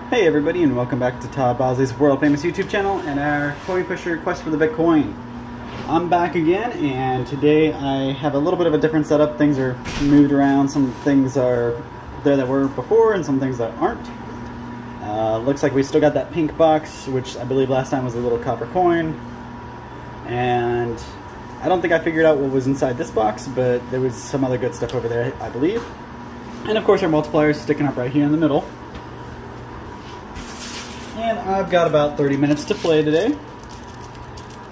Hey everybody, and welcome back to Todd Bosley's world famous YouTube channel and our coin pusher quest for the Bitcoin. I'm back again, and today I have a little bit of a different setup. Things are moved around. Some things are there that were before and some things that aren't. Looks like we still got that pink box, which I believe last time was a little copper coin. And I don't think I figured out what was inside this box, but there was some other good stuff over there, I believe. And of course our multiplier is sticking up right here in the middle. And I've got about 30 minutes to play today.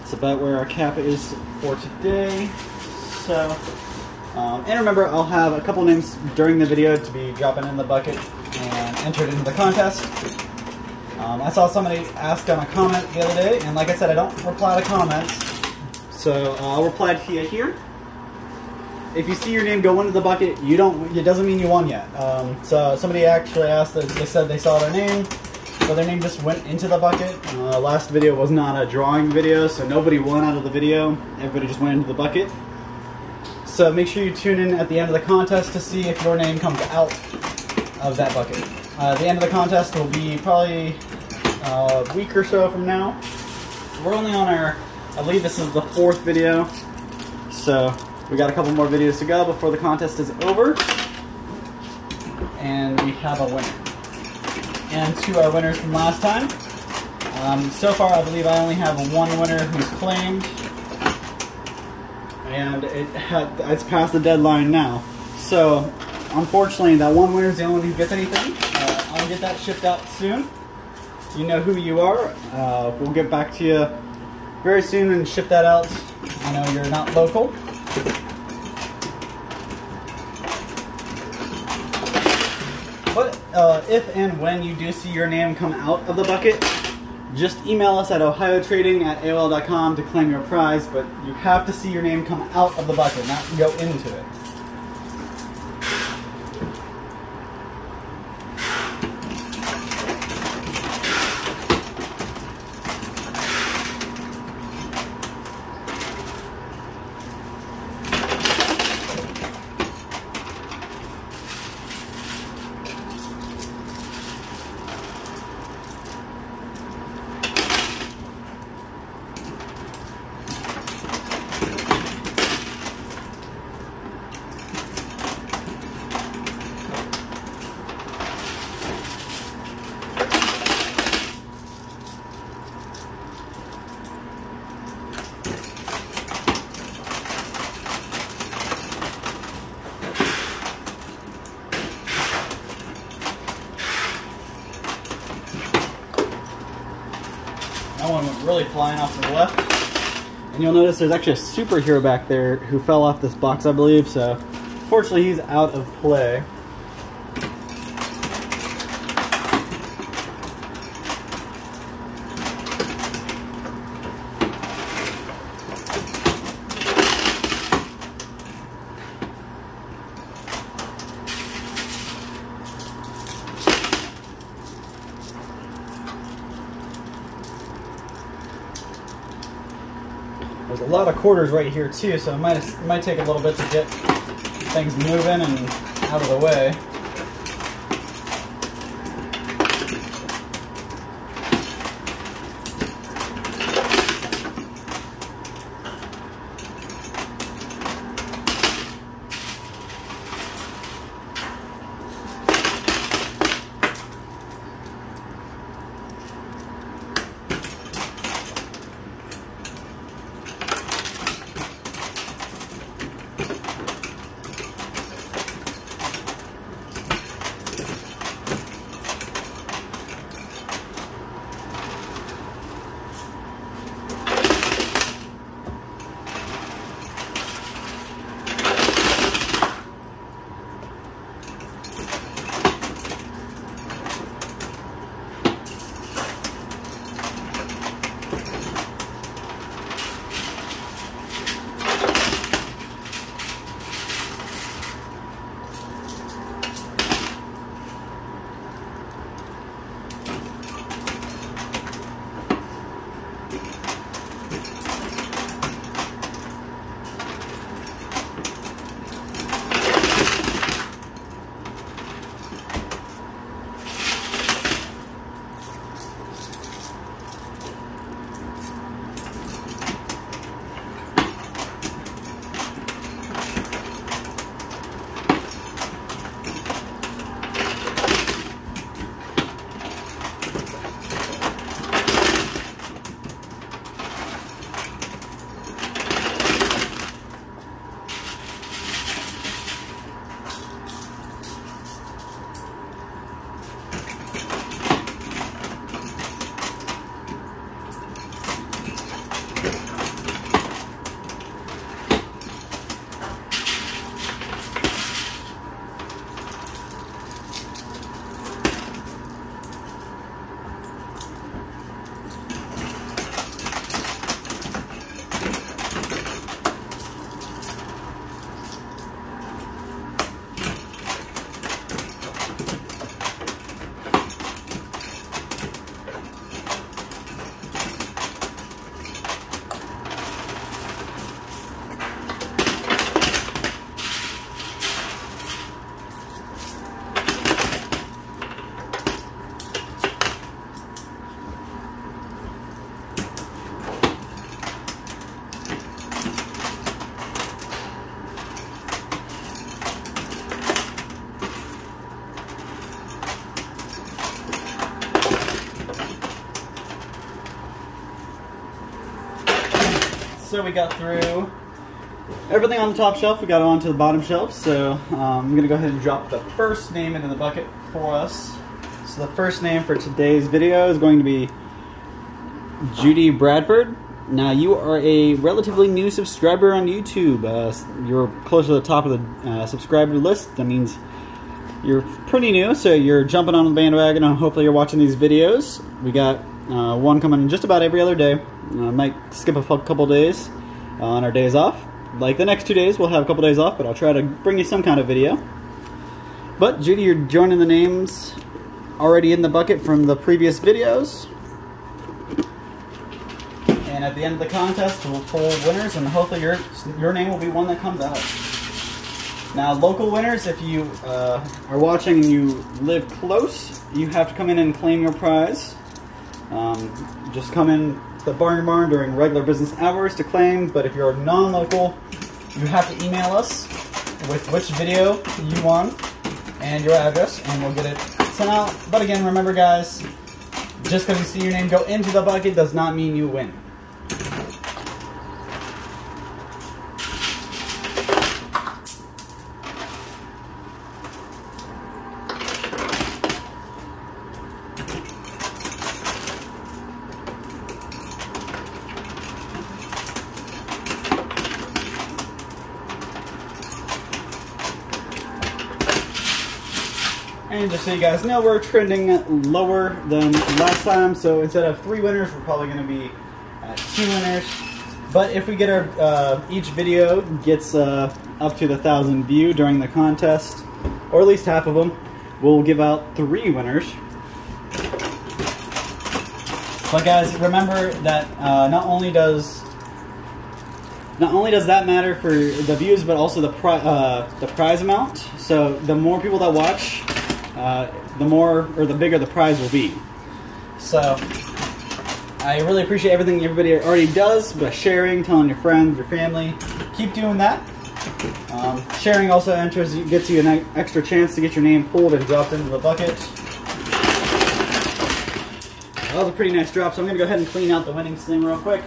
It's about where our cap is for today. So, and remember, I'll have a couple names during the video to be dropping in the bucket and entered into the contest. I saw somebody ask on a comment the other day, and like I said, I don't reply to comments, so I'll reply to you here. If you see your name go into the bucket, it doesn't mean you won yet. So somebody actually asked that they said they saw their name. So their name just went into the bucket. Last video was not a drawing video, so nobody won out of the video. Everybody just went into the bucket. So make sure you tune in at the end of the contest to see if your name comes out of that bucket. The end of the contest will be probably a week or so from now. We're only on I believe this is the 4th video. So we got a couple more videos to go before the contest is over. And we have a winner. And to our winners from last time. So far, I believe I only have one winner who's claimed, and it's past the deadline now. So, unfortunately, that one winner is the only one who gets anything. I'll get that shipped out soon. You know who you are. We'll get back to you very soon and ship that out. I know you're not local. But if and when you do see your name come out of the bucket, just email us at ohiotrading@aol.com to claim your prize, but you have to see your name come out of the bucket, not go into it. That one went really flying off to the left. And you'll notice there's actually a superhero back there who fell off this box, I believe, so fortunately he's out of play. There's a lot of quarters right here too, so it might take a little bit to get things moving and out of the way. so we got through everything on the top shelf. We got onto the bottom shelf, so I'm going to go ahead and drop the first name into the bucket for us. So the first name for today's video is going to be Judy Bradford. Now, you are a relatively new subscriber on YouTube. You're close to the top of the subscriber list. That means you're pretty new, so you're jumping on the bandwagon, and hopefully you're watching these videos. We got one coming in just about every other day. Might skip a couple days on our days off. Like the next 2 days, we'll have a couple days off, but I'll try to bring you some kind of video. But Judy, you're joining the names already in the bucket from the previous videos. And at the end of the contest, we'll pull winners, and hopefully your name will be one that comes out. Now, local winners, if you are watching and you live close, you have to come in and claim your prize. Just come in to the barn during regular business hours to claim, but if you're non-local, you have to email us with which video you won and your address, and we'll get it sent out. But again, remember guys, just because you see your name go into the bucket does not mean you win. And just so you guys know, we're trending lower than last time, so instead of 3 winners, we're probably going to be at 2 winners. But if we get our each video gets up to the 1,000 view during the contest, or at least half of them, we'll give out 3 winners. But guys, remember that not only does that matter for the views, but also the prize amount. So the more people that watch, the bigger the prize will be. So I really appreciate everything everybody already does by sharing, telling your friends, your family. Keep doing that. Sharing also gets you an extra chance to get your name pulled and dropped into the bucket. That was a pretty nice drop, so I'm going to go ahead and clean out the winnings thing real quick.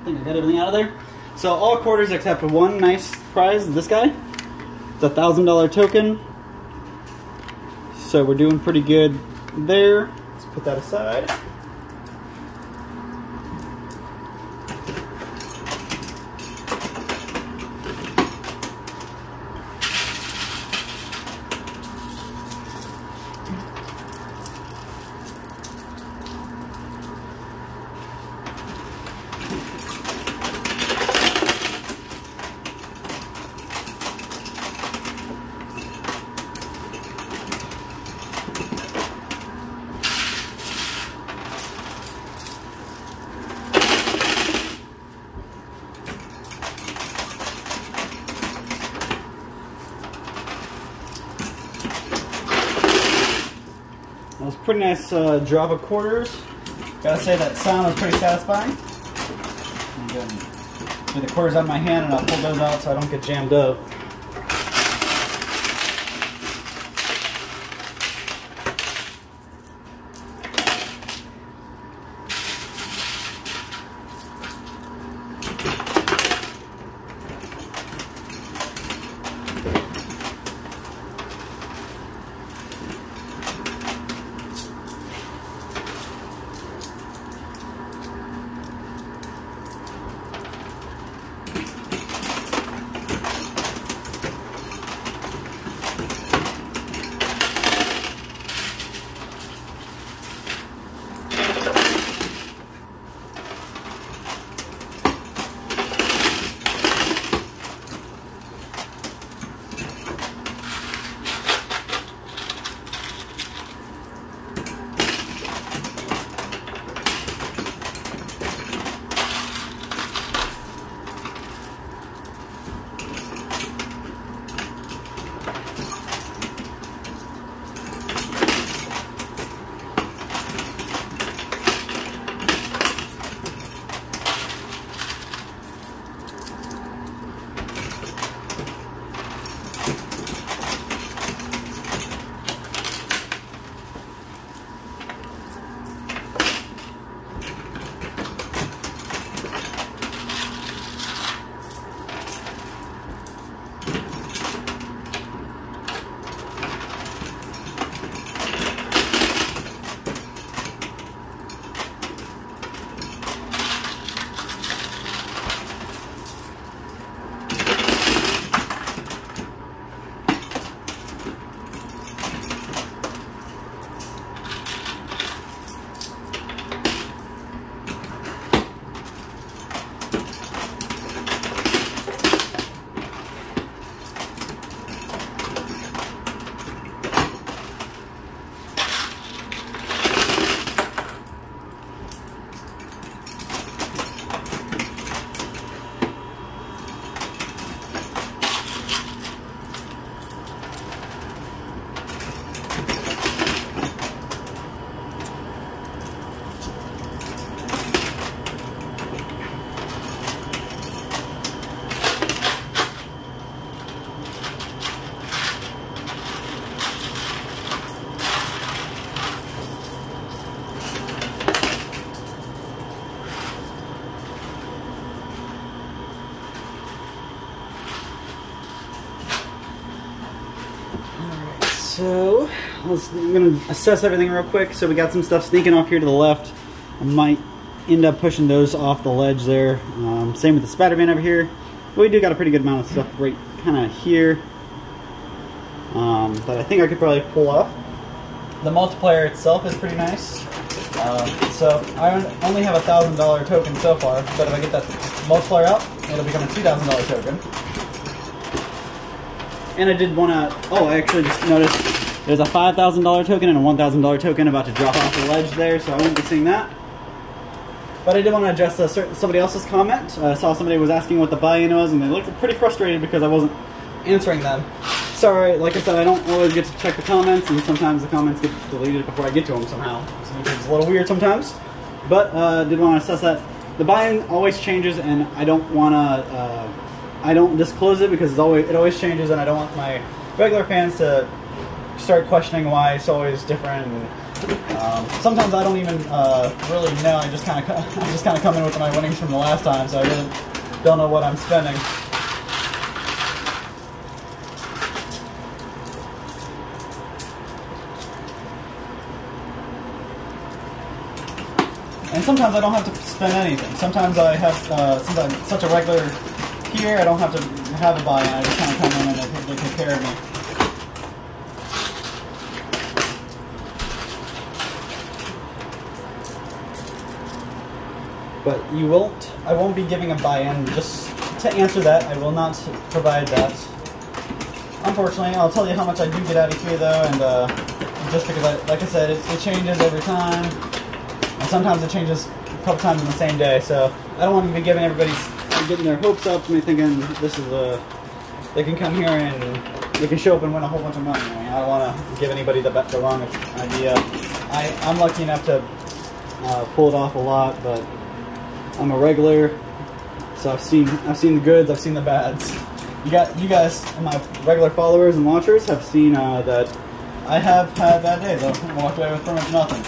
I think I got everything out of there. So all quarters except one nice prize, this guy. It's a $1,000 token. So we're doing pretty good there. Let's put that aside. That was a pretty nice drop of quarters. Gotta say that sound was pretty satisfying. I'm going to get the quarters out of my hand and I'll pull those out so I don't get jammed up. Alright, so I'm going to assess everything real quick. So we got some stuff sneaking off here to the left. I might end up pushing those off the ledge there. Same with the spatter van over here. But we do got a pretty good amount of stuff right kind of here that I think I could probably pull off. The multiplier itself is pretty nice. So I only have a $1,000 token so far, but if I get that multiplier out, it'll become a $2,000 token. And I did want to, oh, I actually just noticed there's a $5,000 token and a $1,000 token about to drop off the ledge there, so I won't be seeing that. But I did want to address somebody else's comment. I saw somebody was asking what the buy-in was, and they looked pretty frustrated because I wasn't answering them. Sorry, like I said, I don't always get to check the comments, and sometimes the comments get deleted before I get to them somehow. So it's a little weird sometimes. But did want to assess that. The buy-in always changes, and I don't want to, I don't disclose it because it always changes, and I don't want my regular fans to start questioning why it's always different. And, sometimes I don't even really know. I just kind of come in with my winnings from the last time, so I really don't know what I'm spending. And sometimes I don't have to spend anything. Sometimes I have, since I'm such a regular here, I don't have to have a buy-in. I just kind of come in and they take care of me. But I won't be giving a buy-in. Just to answer that, I will not provide that. Unfortunately, I'll tell you how much I do get out of here though, and just because, like I said, it changes every time. And sometimes it changes a couple times in the same day, so I don't want to be giving everybody, getting their hopes up to me thinking this is they can come here and they can show up and win a whole bunch of money. I mean, I don't want to give anybody the wrong idea. I'm lucky enough to pull it off a lot, but I'm a regular, so I've seen the goods, I've seen the bads. You guys, my regular followers and watchers, have seen that I have had bad days. I've walked away with pretty much nothing.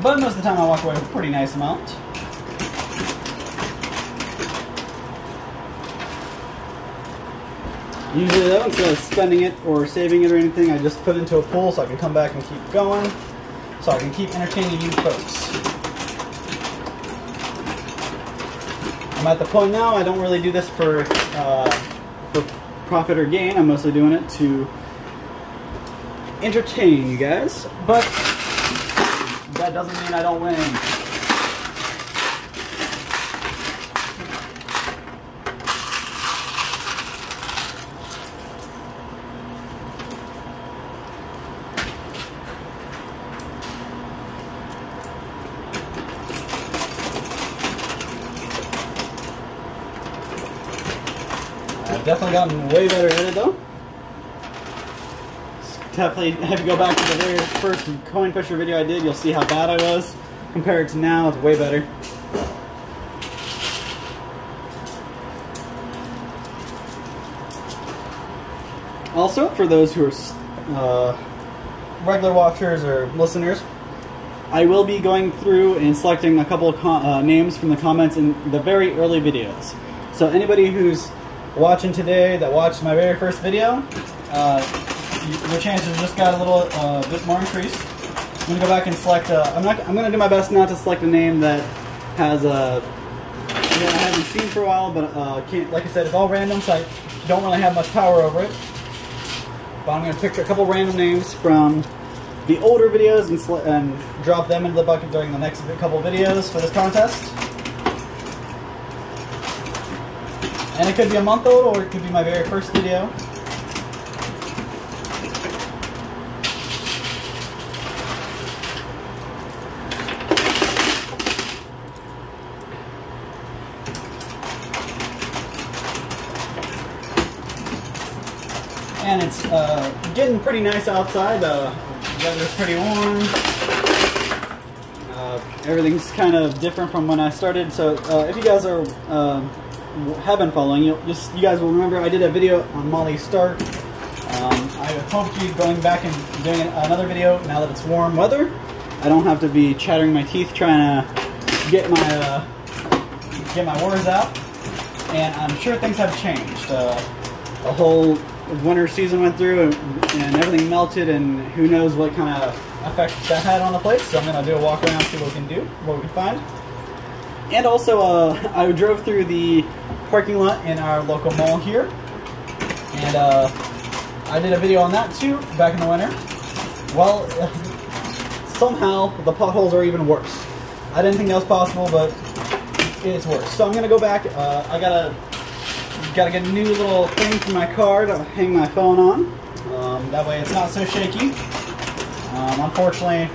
But most of the time I walk away with a pretty nice amount. Usually though, instead of spending it or saving it or anything, I just put it into a pool so I can come back and keep going, so I can keep entertaining you folks. I'm at the point now, I don't really do this for profit or gain. I'm mostly doing it to entertain you guys, but that doesn't mean I don't win. I've definitely gotten way better at it though. Definitely, if you go back to the very first coin pusher video I did, you'll see how bad I was. Compared to now, it's way better. Also, for those who are regular watchers or listeners, I will be going through and selecting a couple of names from the comments in the very early videos. So anybody who's watching today that watched my very first video, your chances just got a little bit more increased. I'm gonna go back and select. I'm gonna do my best not to select a name that has I haven't seen for a while, but like I said, it's all random, so I don't really have much power over it. But I'm gonna pick a couple random names from the older videos and drop them into the bucket during the next couple videos for this contest. And it could be a month old, or it could be my very first video. And it's getting pretty nice outside. The weather's pretty warm. Everything's kind of different from when I started. So if you guys have been following, you guys will remember I did a video on Molly Stark. I hope you going back and doing another video now that it's warm weather. I don't have to be chattering my teeth trying to get my words out. And I'm sure things have changed. The whole winter season went through and everything melted, and who knows what kind of effect that had on the place. So I'm gonna do a walk around, see what we can do, what we can find. And also, I drove through the parking lot in our local mall here, and I did a video on that too back in the winter. Well, somehow the potholes are even worse. I didn't think that was possible, but it's worse. So I'm gonna go back. I gotta get a new little thing for my car to hang my phone on. That way it's not so shaky. Unfortunately,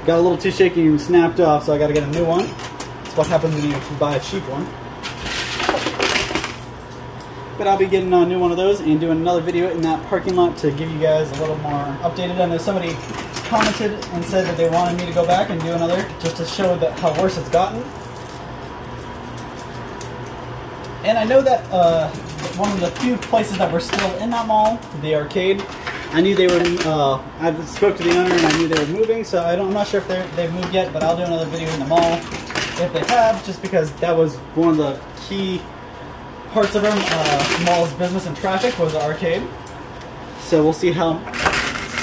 got a little too shaky and snapped off, so I gotta get a new one. That's what happens when you buy a cheap one. But I'll be getting a new one of those and doing another video in that parking lot to give you guys a little more updated. I know somebody commented and said that they wanted me to go back and do another just to show that how worse it's gotten. And I know that one of the few places that were still in that mall, the arcade, I knew they were, I spoke to the owner and I knew they were moving, so I'm not sure if they've moved yet, but I'll do another video in the mall if they have, just because that was one of the key parts of our mall's business and traffic was the arcade. So we'll see how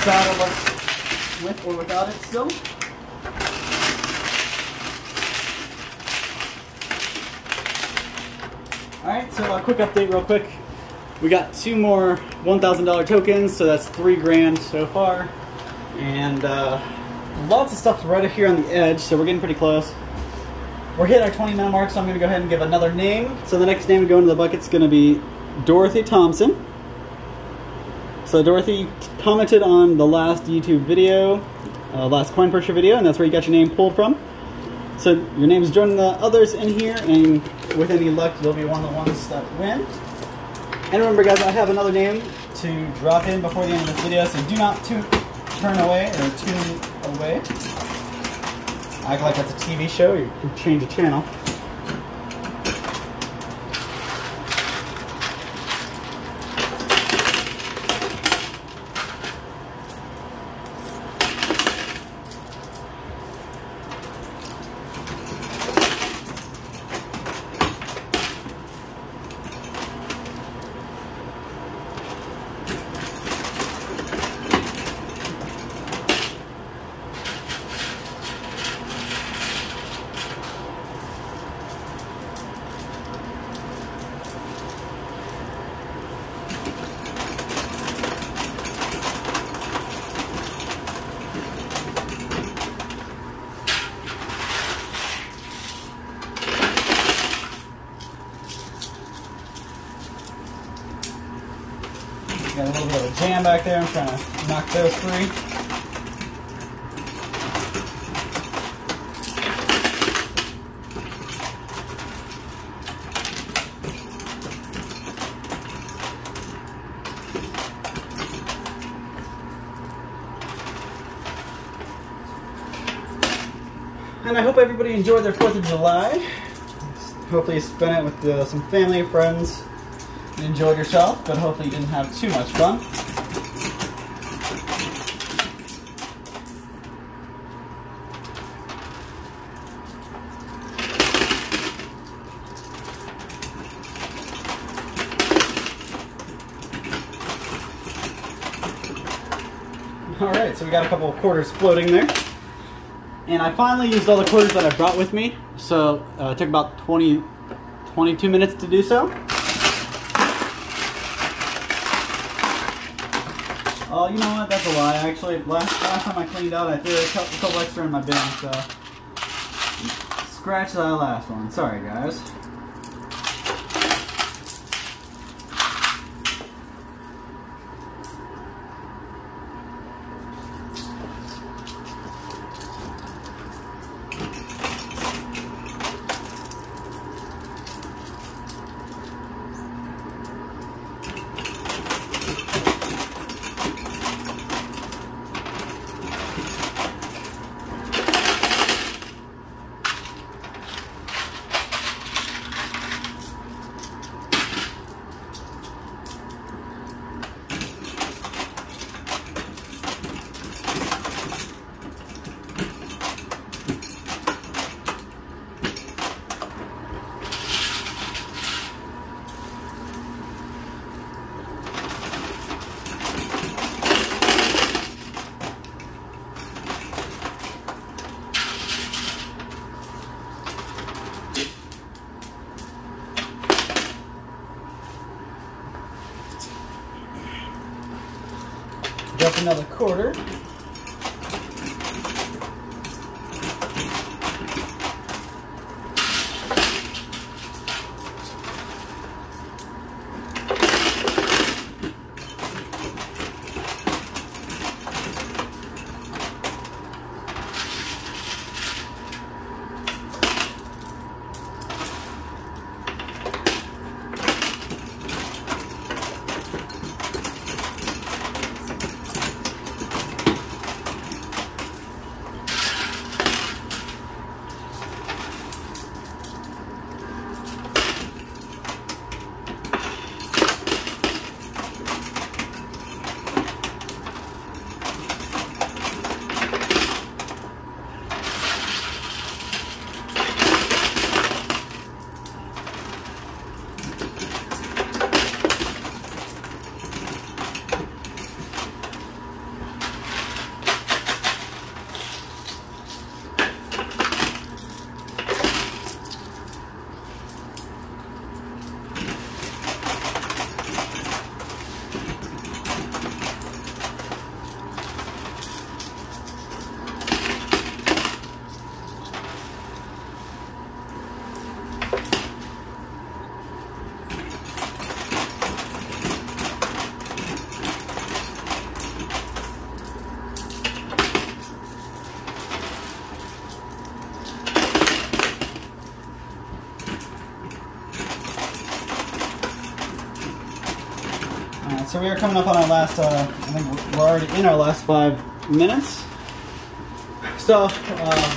sad it looks with or without it still. Alright, so a quick update real quick. We got 2 more $1,000 tokens, so that's $3 grand so far. And lots of stuff right here on the edge, so we're getting pretty close. We're hitting our 20-minute mark, so I'm going to go ahead and give another name. So the next name to go into the bucket is going to be Dorothy Thompson. So Dorothy commented on the last YouTube video, last coin purchase video, and that's where you got your name pulled from. So your name is joining the others in here, and with any luck, you'll be one of the ones that win. And remember, guys, I have another name to drop in before the end of this video, so do not turn away or tune away. Act like that's a TV show, you can change the channel. Got a little bit of a jam back there. I'm trying to knock those free. And I hope everybody enjoyed their 4th of July. Hopefully you spent it with some family and friends. You enjoyed yourself, but hopefully you didn't have too much fun. Alright, so we got a couple of quarters floating there. And I finally used all the quarters that I brought with me. So it took about 22 minutes to do so. Oh, you know what? That's a lie. Actually, last time I cleaned out, I threw a couple extra in my bin, so scratch that last one. Sorry, guys. drop another quarter. So we are coming up on our last, I think we're already in our last 5 minutes. So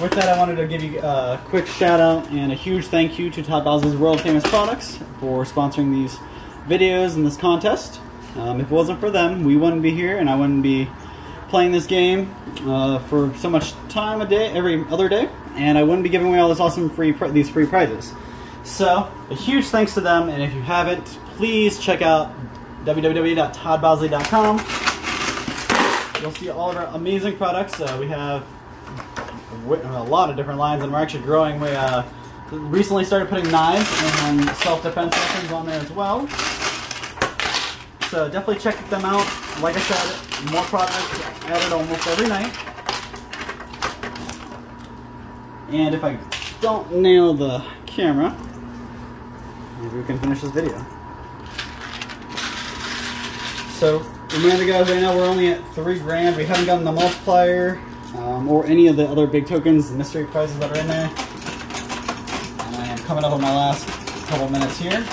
with that, I wanted to give you a quick shout out and a huge thank you to Todd Bowsley's World Famous Products for sponsoring these videos and this contest. If it wasn't for them, we wouldn't be here and I wouldn't be playing this game for so much time a day, every other day, and I wouldn't be giving away all this awesome these free prizes. So a huge thanks to them, and if you haven't, please check out www.toddbowsley.com. You'll see all of our amazing products. We have a lot of different lines, and we're actually growing. We recently started putting knives and self-defense weapons on there as well. So definitely check them out. Like I said, more products added almost every night. And if I don't nail the camera, maybe we can finish this video. So remember guys, right now we're only at $3 grand. We haven't gotten the multiplier or any of the other big tokens, the mystery prizes that are in there. And I am coming up on my last couple minutes here.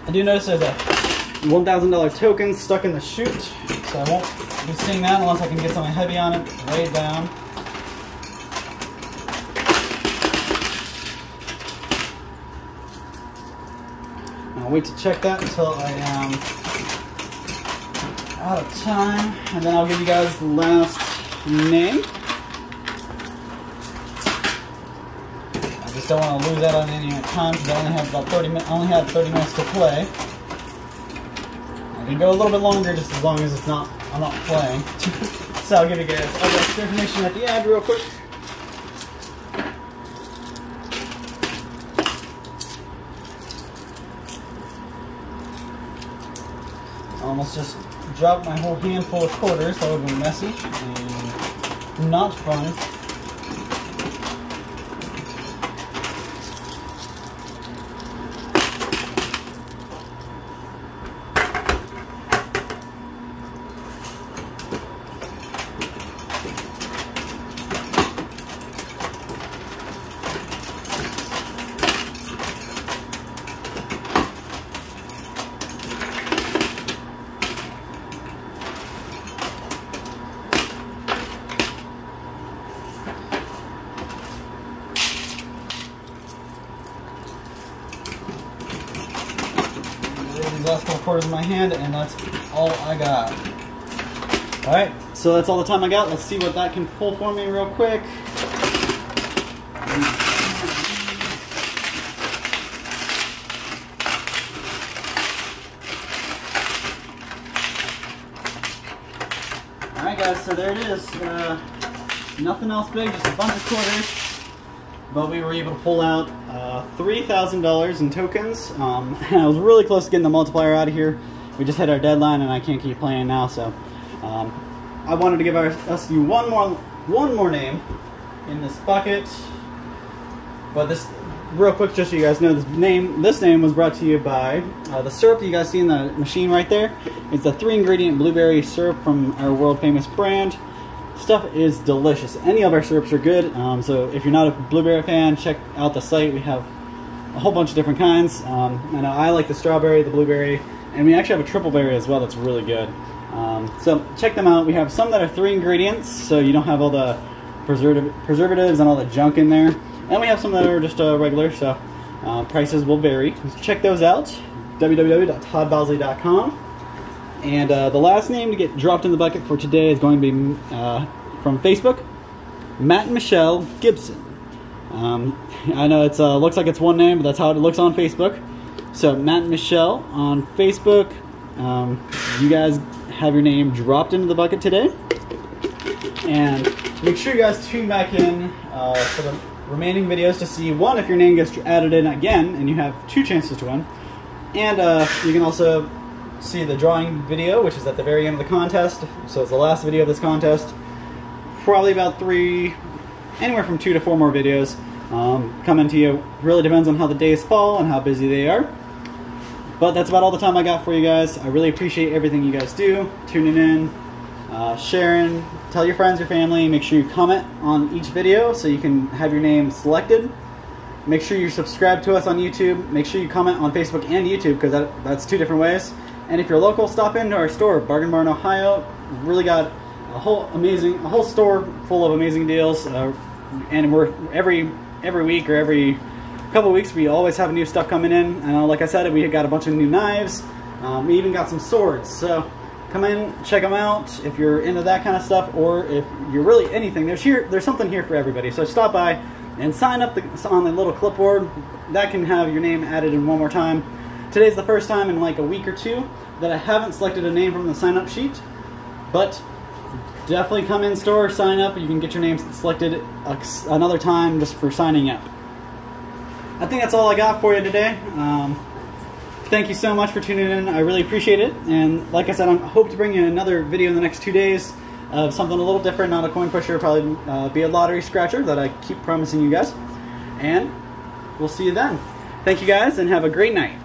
I do notice there's a $1,000 token stuck in the chute, so I won't be seeing that unless I can get something heavy on it, lay it down. I'll wait to check that until I am out of time, and then I'll give you guys the last name. I just don't want to lose out on any time because I only have about 30 minutes. Only had 30 minutes to play. I can go a little bit longer, just as long as I'm not playing. So I'll give you guys all the extra information at the end real quick. I almost just dropped my whole handful of quarters. That would have been messy and not fun. These last couple quarters in my hand, and that's all I got. Alright, so that's all the time I got. Let's see what that can pull for me real quick. Alright guys, so there it is. Nothing else big, just a bunch of quarters. But we were able to pull out $3,000 in tokens. And I was really close to getting the multiplier out of here. We just hit our deadline, and I can't keep playing now. So I wanted to give us one more name in this bucket. But this, real quick, just so you guys know, this name was brought to you by the syrup that you guys see in the machine right there. It's a 3-ingredient blueberry syrup from our world famous brand. Stuff is delicious. Any of our syrups are good, so if you're not a blueberry fan, check out the site. We have a whole bunch of different kinds. I know I like the strawberry, the blueberry, and we actually have a triple berry as well that's really good. So check them out. We have some that are 3 ingredients, so you don't have all the preservatives and all the junk in there. And we have some that are just regular, so prices will vary. Check those out, www.toddbosley.com. And the last name to get dropped in the bucket for today is going to be from Facebook, Matt and Michelle Gibson. I know it looks like it's one name, but that's how it looks on Facebook. So Matt and Michelle on Facebook, you guys have your name dropped into the bucket today. And make sure you guys tune back in for the remaining videos to see, one, if your name gets added in again, and you have 2 chances to win. And you can also see the drawing video, which is at the very end of the contest. So it's the last video of this contest. Probably about anywhere from 2 to 4 more videos coming to you. Really depends on how the days fall and how busy they are. But that's about all the time I got for you guys. I really appreciate everything you guys do, tuning in, sharing, tell your friends, your family. Make sure you comment on each video so you can have your name selected. Make sure you subscribe to us on YouTube. Make sure you comment on Facebook and YouTube, because that's 2 different ways. And if you're local, stop into our store, Bargain Barn, Ohio. We've really got a whole store full of amazing deals. And we're every week or every couple of weeks, we always have new stuff coming in. And like I said, we got a bunch of new knives. We even got some swords. So come in, check them out if you're into that kind of stuff, or if you're really anything. There's something here for everybody. So stop by and sign up on the little clipboard. That can have your name added in one more time. Today's the first time in like a week or 2 that I haven't selected a name from the sign-up sheet, but definitely come in store, sign up. You can get your name selected another time just for signing up. I think that's all I got for you today. Thank you so much for tuning in. I really appreciate it. And like I said, I hope to bring you another video in the next 2 days of something a little different, not a coin pusher, probably be a lottery scratcher that I keep promising you guys. And we'll see you then. Thank you guys, and have a great night.